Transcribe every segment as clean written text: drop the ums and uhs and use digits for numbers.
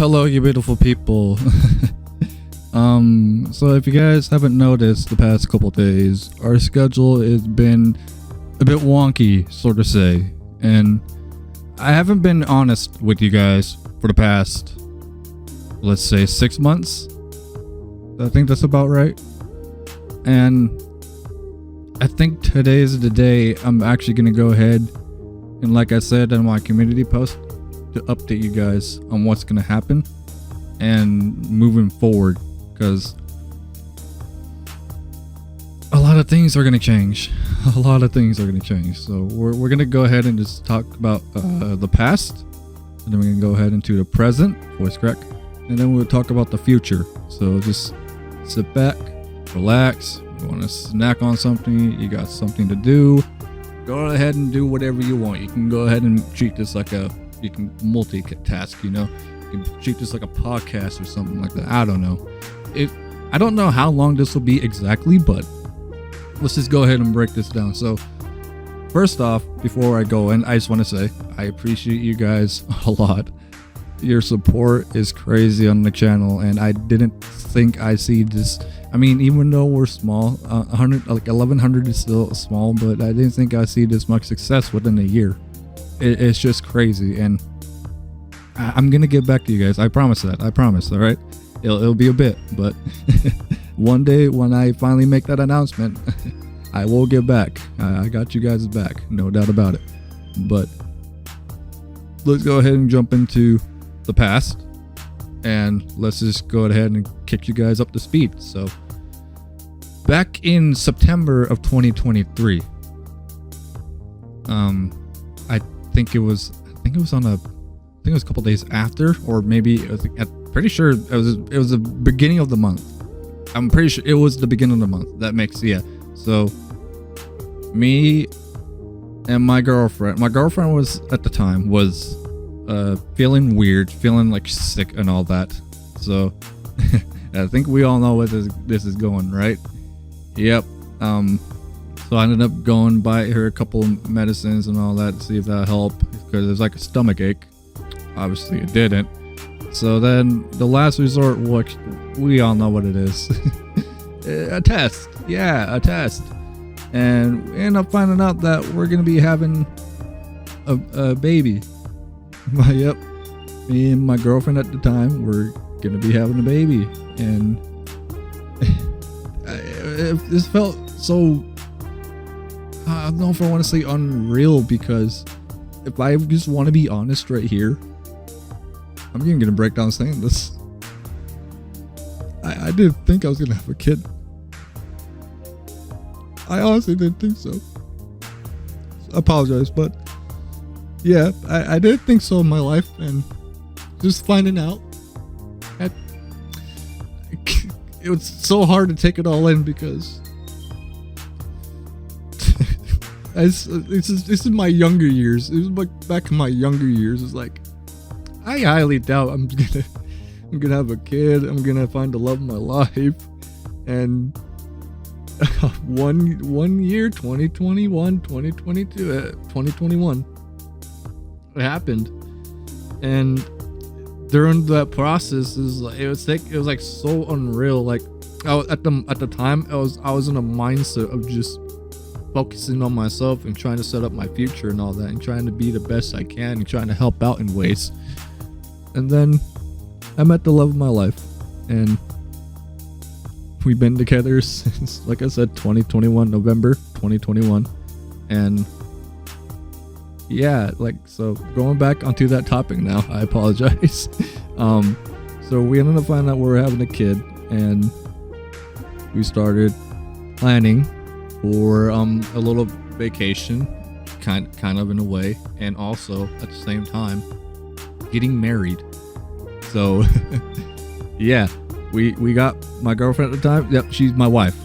Hello, you beautiful people. So if you guys haven't noticed the past couple days, our schedule has been a bit wonky, so to say, and I haven't been honest with you guys for the past, let's say, 6 months. I think that's about right. And I think today is the day I'm actually going to go ahead and, like I said in my community post, to update you guys on what's going to happen and moving forward, because a lot of things are going to change. A lot of things are going to change. So we're going to go ahead and just talk about the past, and then we're going to go ahead into the present, voice crack, and then we'll talk about the future. So just sit back, relax. You want to snack on something, you got something to do, go ahead and do whatever you want. You can go ahead and treat this like you can multitask, you know. You can treat this like a podcast or something like that. I don't know. I don't know how long this will be exactly, but let's just go ahead and break this down. So first off, before I go in, I just want to say I appreciate you guys a lot. Your support is crazy on the channel, and I didn't think I see this. I mean, even though we're small, 1100 is still small, but I didn't think I see this much success within a year. It's just crazy, and I'm gonna get back to you guys. I promise that. I promise. All right, it'll be a bit, but one day when I finally make that announcement, I will get back. I got you guys back, no doubt about it. But let's go ahead and jump into the past, and let's just go ahead and kick you guys up to speed. So back in September of 2023, I think it was a couple days after, or maybe it was, I'm pretty sure it was the beginning of the month. I'm pretty sure it was the beginning of the month. That makes, yeah. So me and my girlfriend was at the time was feeling weird, feeling like sick and all that. So I think we all know where this is going, right? Yep. So I ended up going buy her a couple of medicines and all that to see if that helped, because it was like a stomach ache. Obviously it didn't. So then the last resort, which we all know what it is, a test. Yeah, a test. And we end up finding out that we're gonna be having a baby. Yep, me and my girlfriend at the time were gonna be having a baby, and this felt so, I don't know if I want to say unreal, because if I just want to be honest right here, I'm even gonna break down saying this. I didn't think I was gonna have a kid. I honestly didn't think so. I apologize, but yeah, I didn't think so in my life, and just finding out, it was so hard to take it all in, because this is my younger years. It was like back in my younger years. It's like, I highly doubt I'm gonna have a kid. I'm gonna find the love of my life, and one year, 2021, 2022, 2021. It happened, and during that process, it was like so unreal. Like at the time, I was in a mindset of just focusing on myself and trying to set up my future and all that, and trying to be the best I can, and trying to help out in ways. And then I met the love of my life, and we've been together since, like I said, 2021, November 2021, and yeah, like, so going back onto that topic now, I apologize. So we ended up finding out we were having a kid, and we started planning for a little vacation, kind of in a way, and also at the same time getting married. So yeah, we got my girlfriend at the time. Yep, she's my wife.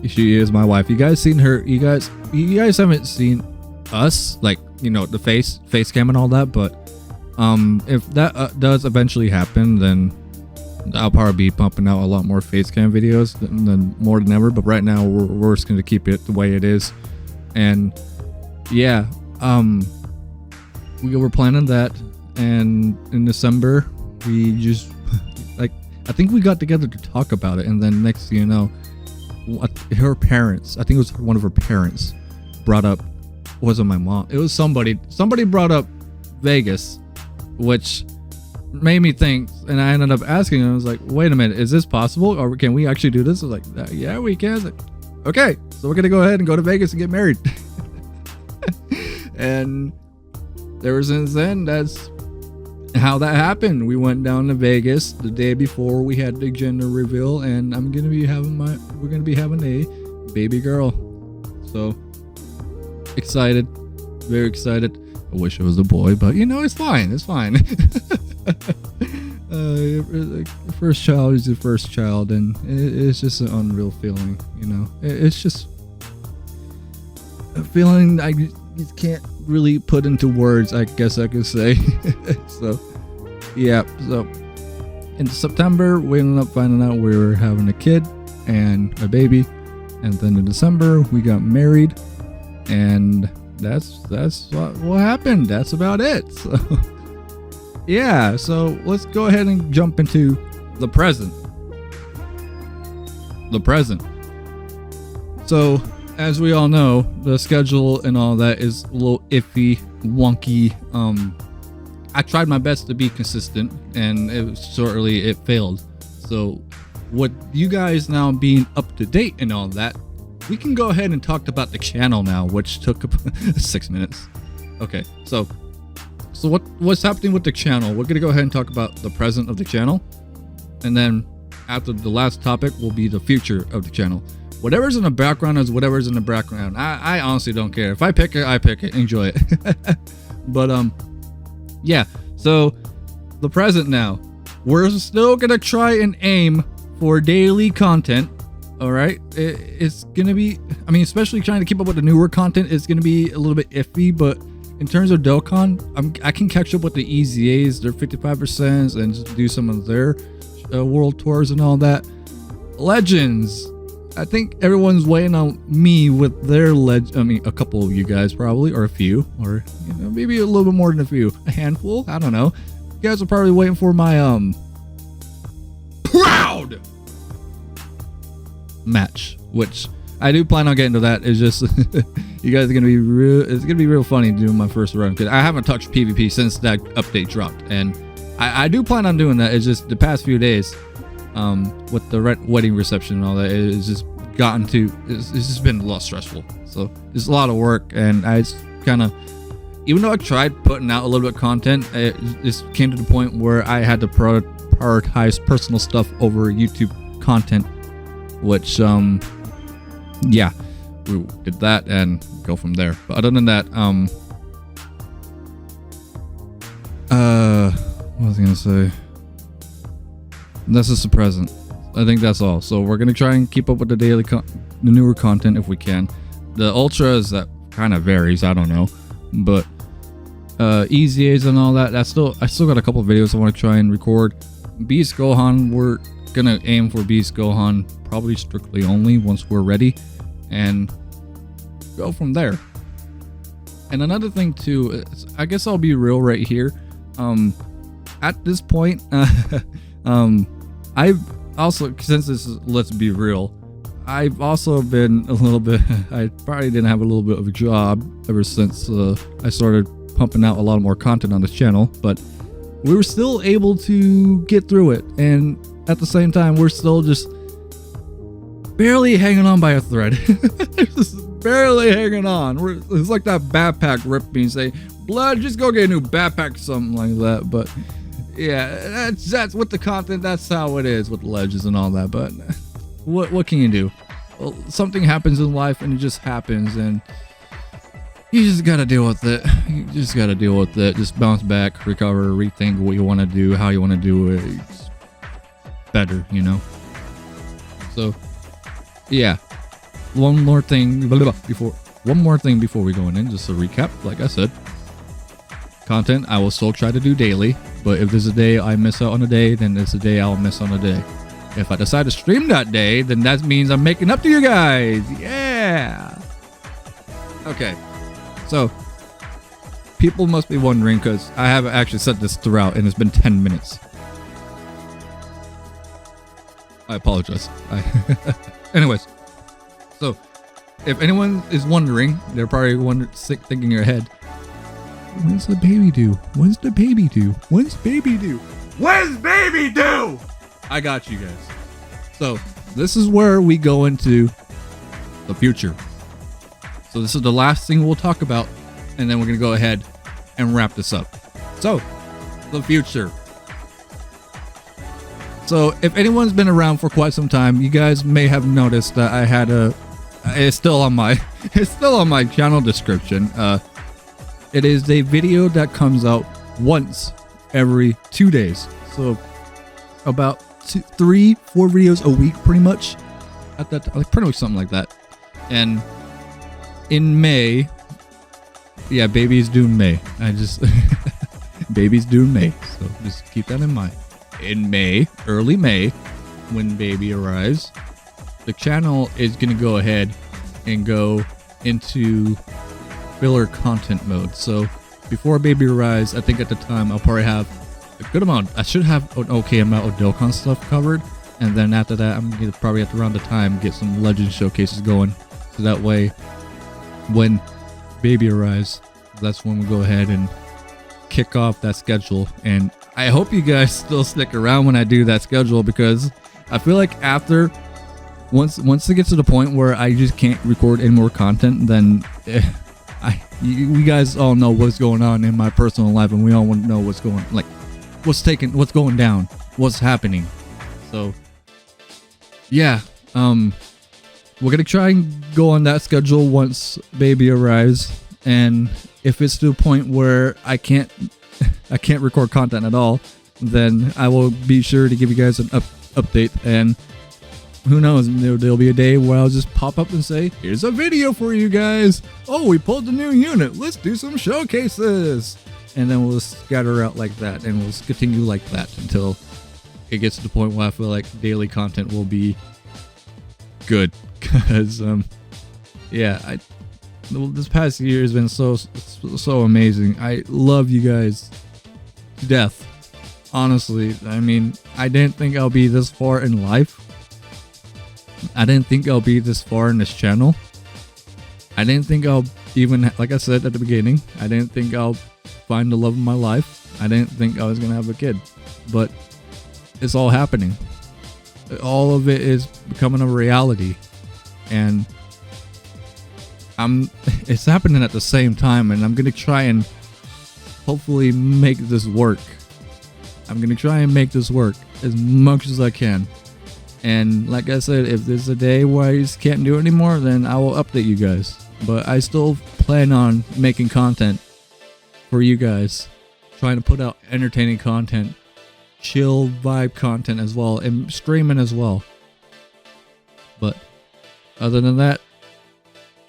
She is my wife. You guys seen her? You guys haven't seen us, like, you know, the face cam and all that, but if that does eventually happen, then I'll probably be pumping out a lot more face cam videos than more than ever. But right now we're just gonna keep it the way it is. And yeah, we were planning that, and in December we just like, I think we got together to talk about it, and then next thing you know, her parents, I think it was one of her parents, brought up, wasn't my mom, it was somebody brought up Vegas, which made me think, and I ended up asking, I was like, wait a minute, is this possible, or can we actually do this? I was like, yeah, we can. I was like, okay, so we're gonna go ahead and go to Vegas and get married. And ever since then, that's how that happened. We went down to Vegas the day before we had the gender reveal, and we're gonna be having a baby girl. So excited, very excited. I wish it was a boy, but you know, it's fine. First child is the first child, and it's just an unreal feeling, you know. It's just a feeling I just can't really put into words, I guess I could say. So yeah, so in September we ended up finding out we were having a kid and a baby, and then in December we got married, and that's what happened. That's about it. So yeah, so let's go ahead and jump into the present. So as we all know, the schedule and all that is a little iffy, wonky. I tried my best to be consistent, and it failed. So with you guys now being up to date and all that, we can go ahead and talk about the channel now, which took 6 minutes. Okay, so what's happening with the channel? We're gonna go ahead and talk about the present of the channel, and then after the last topic will be the future of the channel. Whatever's in the background is whatever's in the background. I honestly don't care. If I pick it, I pick it. Enjoy it. But yeah. So the present now, we're still gonna try and aim for daily content. All right, it's gonna be, I mean, especially trying to keep up with the newer content, it's gonna be a little bit iffy, but in terms of Dokkan, I can catch up with the EZAs, their 55%, and just do some of their world tours and all that. Legends, I think everyone's waiting on me with their I mean, a couple of you guys probably, or a few, or you know, maybe a little bit more than a few, a handful. I don't know. You guys are probably waiting for my proud match, which I do plan on getting to that. It's just you guys are gonna be real. It's gonna be real funny doing my first run, because I haven't touched PvP since that update dropped, and I do plan on doing that. It's just the past few days, with the wedding reception and all that, it's just it's just been a lot stressful. So it's a lot of work, and I just kind of, even though I tried putting out a little bit of content, it just came to the point where I had to prioritize personal stuff over YouTube content, which yeah, we did that and go from there. But other than that, what was I gonna say? This is the present. I think that's all. So we're gonna try and keep up with the daily the newer content if we can. The ultras, that kind of varies, I don't know, but EZAs and all that, I still got a couple of videos I want to try and record. Beast Gohan, we're gonna aim for Beast Gohan, probably strictly only once we're ready, and go from there. And another thing too is, I guess I'll be real right here, at this point, I've also, since this is, let's be real, I've also been a little bit, I probably didn't have a little bit of a job ever since I started pumping out a lot more content on this channel, but we were still able to get through it, and at the same time we're still just barely hanging on by a thread. Just barely hanging on. It's like that backpack rip me and say, blood, just go get a new backpack, something like that. But yeah, that's with the content, that's how it is with Legends and all that. But what can you do? Well, something happens in life, and it just happens, and you just gotta deal with it. You just gotta deal with it. Just bounce back, recover, rethink what you want to do, how you want to do it. It's better, you know. So yeah, one more thing before we go in, just a recap. Like I said, content I will still try to do daily, but if there's a day I miss out on a day, then there's a day I'll miss on a day. If I decide to stream that day, then that means I'm making up to you guys. Yeah. Okay. So people must be wondering, because I haven't actually said this throughout, and it's been 10 minutes. I apologize. Anyways, so if anyone is wondering, they're probably thinking in your head, when's the baby due? When's the baby due? When's baby due? When's baby due? I got you guys. So this is where we go into the future. So this is the last thing we'll talk about, and then we're going to go ahead and wrap this up. So, the future. So if anyone's been around for quite some time, you guys may have noticed that I had it's still on my channel description. It is a video that comes out once every 2 days. So about 3-4 videos a week, pretty much. At that, like pretty much something like that. And in May, yeah, baby's due in May. Baby's due in May. So just keep that in mind. In May, early May, when baby arrives, the channel is going to go ahead and go into filler content mode. So before baby arrives, I think at the time I'll probably have a good amount. I should have an okay amount of Dokkan stuff covered. And then after that, I'm going to probably at around the time get some legend showcases going. So that way, when baby arrives, that's when we'll go ahead and kick off that schedule. And I hope you guys still stick around when I do that schedule, because I feel like after once it gets to the point where I just can't record any more content, then you guys all know what's going on in my personal life, and we all want to know what's going down, what's happening. So yeah, we're gonna try and go on that schedule once baby arrives, and if it's to a point where I can't record content at all, then I will be sure to give you guys an update. And who knows, there'll be a day where I'll just pop up and say, here's a video for you guys. Oh, we pulled the new unit. Let's do some showcases. And then we'll scatter out like that, and we'll continue like that until it gets to the point where I feel like daily content will be good. Because, yeah, this past year has been so amazing. I love you guys to death. Honestly, I mean, I didn't think I'll be this far in life. I didn't think I'll be this far in this channel. I didn't think I'll even, like I said at the beginning, I didn't think I'll find the love of my life. I didn't think I was gonna have a kid, but it's all happening. All of it is becoming a reality, and it's happening at the same time, and I'm gonna try and hopefully make this work. I'm gonna try and make this work as much as I can. And like I said, if there's a day where I just can't do it anymore, then I will update you guys. But I still plan on making content for you guys, trying to put out entertaining content, chill vibe content as well, and streaming as well. But other than that,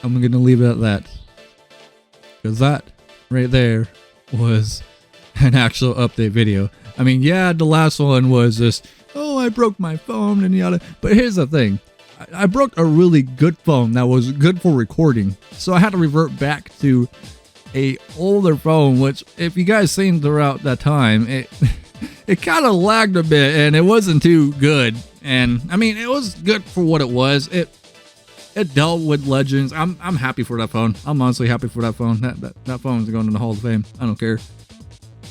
I'm gonna leave it at that, because that right there was an actual update video. I mean, yeah, the last one was just, oh, I broke my phone and yada. But here's the thing, I broke a really good phone that was good for recording, so I had to revert back to a older phone, which if you guys seen throughout that time, it kind of lagged a bit and it wasn't too good. And I mean, it was good for what it was. It dealt with legends. I'm happy for that phone. I'm honestly happy for that phone. That phone's going in the Hall of Fame. I don't care.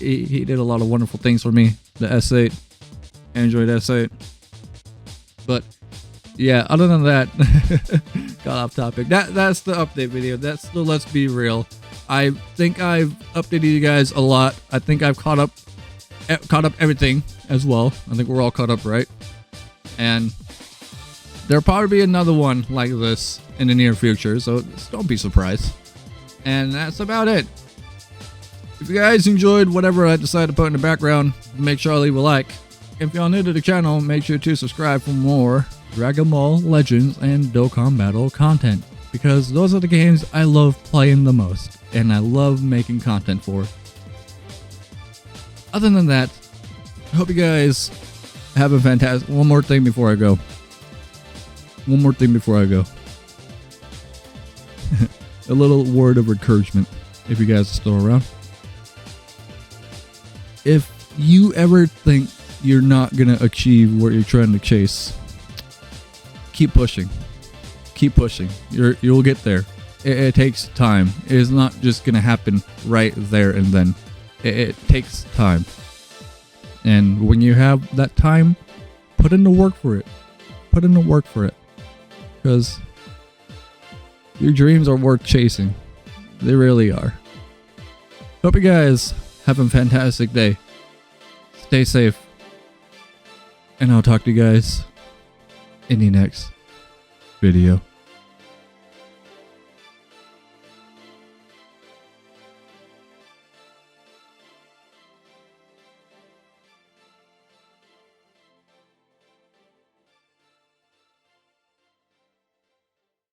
He did a lot of wonderful things for me. The S8, Android S8. But yeah, other than that, got off topic. That's the update video. That's the Let's Be Real. I think I've updated you guys a lot. I think I've caught up everything as well. I think we're all caught up, right? And there'll probably be another one like this in the near future, so don't be surprised. And that's about it. If you guys enjoyed whatever I decided to put in the background, make sure to leave a like. If y'all new to the channel, make sure to subscribe for more Dragon Ball Legends and Dokkan Battle content, because those are the games I love playing the most, and I love making content for. Other than that, I hope you guys have a fantastic... One more thing before I go. A little word of encouragement, if you guys are still around. If you ever think you're not gonna achieve what you're trying to chase, keep pushing. Keep pushing. You'll get there. It takes time. It is not just gonna happen right there and then. It takes time. And when you have that time, put in the work for it. Put in the work for it. Because your dreams are worth chasing. They really are. Hope you guys have a fantastic day. Stay safe. And I'll talk to you guys in the next video.